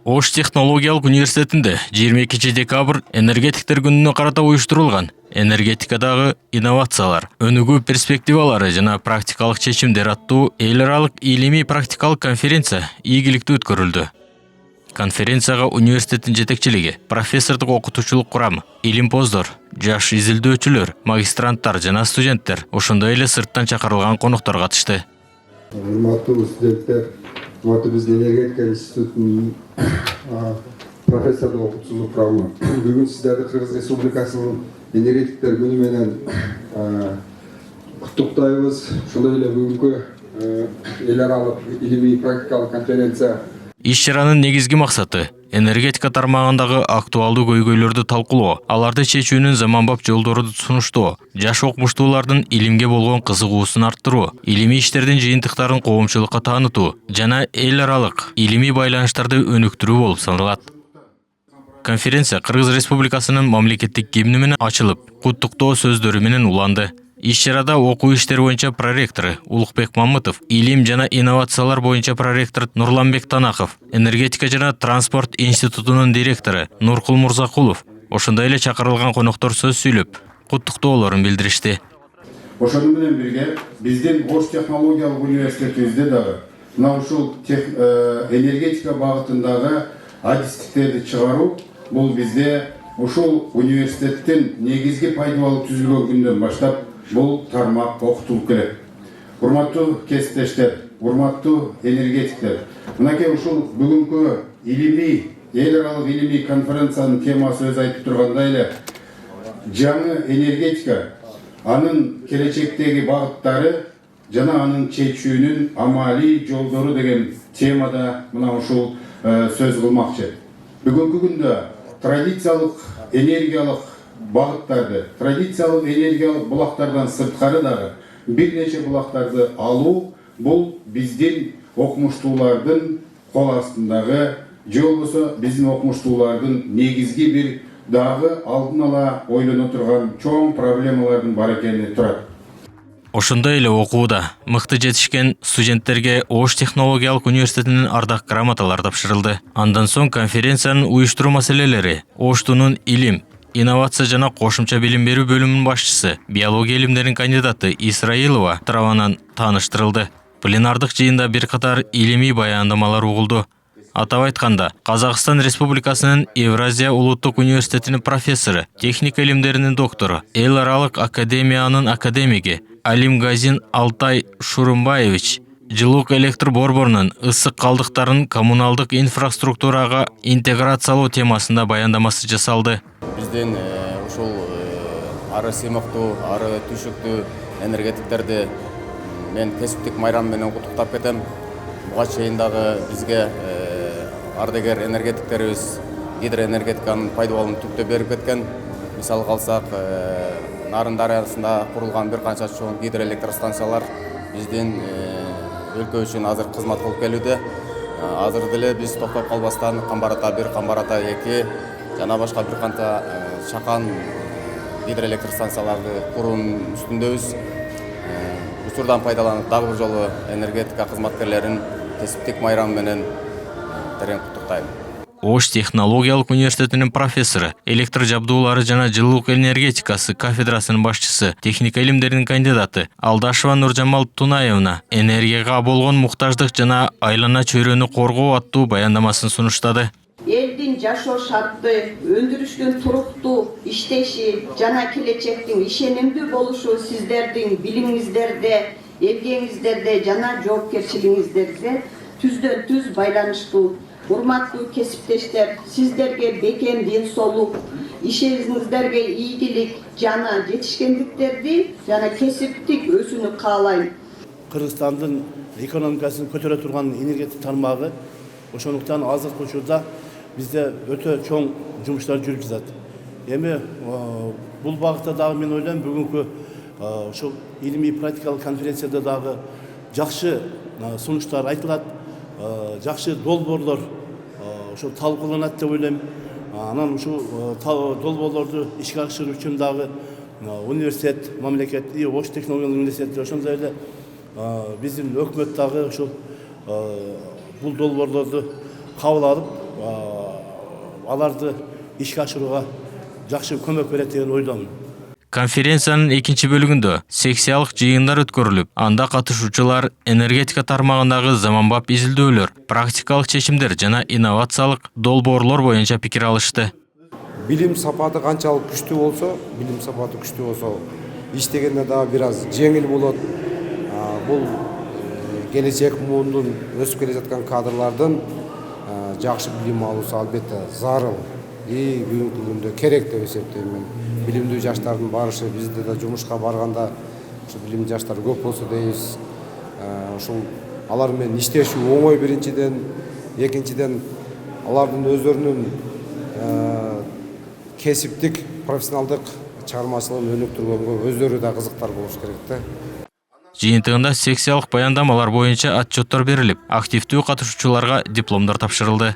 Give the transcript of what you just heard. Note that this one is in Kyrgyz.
Ош технологиялык университетинде 22 декабрь энергетиктер күнүнө карата уюштурулган энергетикадагы инновациялар, өнүгүү перспективалары жана практикалык чечимдер аттуу эл аралык илимий практикалык конференция ийгиликтүү өткөрүлдү. Конференцияга университеттин жетекчилиги, профессордук окутуучулук курамы, илимпоздор, жаш изилдөөчүлөр, магистранттар жана студенттер, ошондой эле сырттан чакырылган коноктор катышты. Урматтуу студенттер, урматтуу биздин энергетика институтунун профессордук окутуучулук курамы. Бүгүн сиздерди Кыргыз Республикасынын энергетиктер күнү менен куттуктайбыз. Ошондой эле бүгүнкү эл аралык илимий практикалык конференция Иш-чаранын негизги максаты энергетика тармагындагы актуалдуу көйгөйлөрдү талкуулоо, аларды чечүүнүн заманбап жолдорун сунуштоо, жаш окумуштуулардын илимге болгон кызыгуусун арттыруу, илимий иштердин жыйынтыктарын коомчулукка таанытуу жана эл аралык илимий байланыштарды өнүктүрүү болуп саналат. Конференция Кыргыз Республикасынын мамлекеттик гимни менен ачылып, куттуктоо сөздөрү менен уланды. Иш-чарада окуу иштери боюнча проректору Улукбек Мамытов, илим жана инновациялар боюнча проректор Нурланбек Танаков, энергетика жана транспорт институтунун директору Нуркул Мурзакулов, ошондой эле чакырылган коноктор сөз сүйлөп, куттуктоолорун билдиришти. Ошону менен бирге биздин Ош технологиялык университетибизде дагы мына ушул энергетика багытындагы адистиктерди чыгаруу бул бизде ушул университеттин негизги пайдалуу түзүлгөн күндөн баштап бул тармак окутулуп келет. Урматтуу кесиптештер, урматтуу энергетиктер, мынакей ушул бүгүнкү илимий, эл аралык илимий конференциянын темасы өзү айтып тургандай эле жаңы энергетика, анын келечектеги багыттары жана анын чечүүнүн амалий жолдору деген темада мына ушул сөз кылмакчы. Бүгүнкү күндө традициялык энергиялык багыттарды, традициялык энергиялык булактардан сырткары дагы бир нече булактарды алуу бул биздин окумуштуулардын кол астындагы, же болбосо биздин окумуштуулардын негизги бир дагы алдын ала ойлоно турган чоң проблемалардын бар экени турат. Ошондой эле окууда мыкты жетишкен студенттерге Ош технологиялык университетинин ардак грамоталары тапшырылды. Андан соң конференциянын уюштуруу маселелери Оштунун илим, инновация жана кошумча билим берүү бөлүмүнүн башчысы, биология илимдеринин кандидаты Исраилова тарабынан тааныштырылды. Пленардык жыйында бир катар илимий баяндамалар угулду. Атап айтканда, Казакстан Республикасынын Евразия улуттук университетинин профессору, техника илимдеринин доктору, эл аралык академиянын академиги Алимгазин Алтай Шурумбаевич жылуук электр борборунун ысык калдыктарын коммуналдык инфраструктурага интеграциялоо темасында баяндамасы жасалды. Биздин ушул ары сыймыктуу, ары түшүктүү энергетиктерди мен кесиптик майрам менен куттуктап кетем. Буга чейин дагы бизге ардагер энергетиктерибиз гидроэнергетиканын пайдаланууну түптөп берип кеткен. Мисалга алсак, Нарын дарыясында курулган бир канча чоң гидроэлектростанциялар биздин өлкө үчүн азыр кызмат кылып келүүдө. Азыр деле биз токтоп калбастан Камбар-Ата 1, Камбар-Ата 2 жана башка бир канча чакан гидроэлектростанцияларды куруунун үстүндөбүз. Учурдан пайдаланып дагы бир жолу энергетика кызматкерлерин кесиптик майрам менен терең куттуктайм. Ош технологиялык университетинин профессору, электр жабдуулары жана жылуулук энергетикасы кафедрасынын башчысы, техника илимдеринин кандидаты Алдашева Нуржамал Тунаевна энергияга болгон муктаждык жана айлана чөйрөнү коргоо аттуу баяндамасын сунуштады. Элдин жашоо шарты, өндүрүштүн туруктуу иштеши жана келечектин ишенимдүү болушу сиздердин билимиңиздерде, эмгегиңиздерде жана жоопкерчилигиңиздерге түздөн түз байланыштуу. Урматтуу кесиптештер, сиздерге бекем ден соолук, ишиңиздерге ийгилик жана жетишкендиктерди жана кесиптик өсүүнү каалайм. Кыргызстандын экономикасын көтөрө турган энергетика тармагы ошондуктан азыркы учурда бизде өтө чоң жумуштар жүрүп жатат. Эми бул багытта дагы мен ойлойм бүгүнкү ошол илимий практикалык конференцияда дагы жакшы сунуштар айтылат, жакшы долбоорлор ошол талкууланат деп ойлойм. Анан ушул долбоорлорду ишке ашыруу үчүн дагы университет, мамлекет, Ош технологиялык университети ошондой эле биздин өкмөт дагы ушул бул долбоорлорду кабыл алып, аларды ишке ашырууга жакшы көмөк берет деген ойдомун. Конференциянын экинчи бөлүгүндө секциялык жыйындар өткөрүлүп, анда катышуучулар энергетика тармагындагы заманбап изилдөөлөр, практикалык чечимдер жана инновациялык долбоорлор боюнча пикир алышты. Билим сапаты канчалык күчтүү болсо, иштегенде дагы бир аз жеңил болот. Бул келечек муундун өсүп келе жаткан кадрлардын жакшы билим алуусу албетте зарыл. Бүгүнкү күндө керек деп эсептейм. Билимдүү жаштардын барышы бизде да жумушка барганда билимдүү жаштар көп болсо дейбиз. Ушул алар менен иштешүү оңой биринчиден, экинчиден алардын өздөрүнүн кесиптик, профессионалдык чыгармачылыгын өнүктүргөнгө өздөрү да кызыктар болуш керек да. Жыйынтыгында секциялык баяндамалар боюнча отчеттор берилип, активдүү катышуучуларга дипломдор тапшырылды.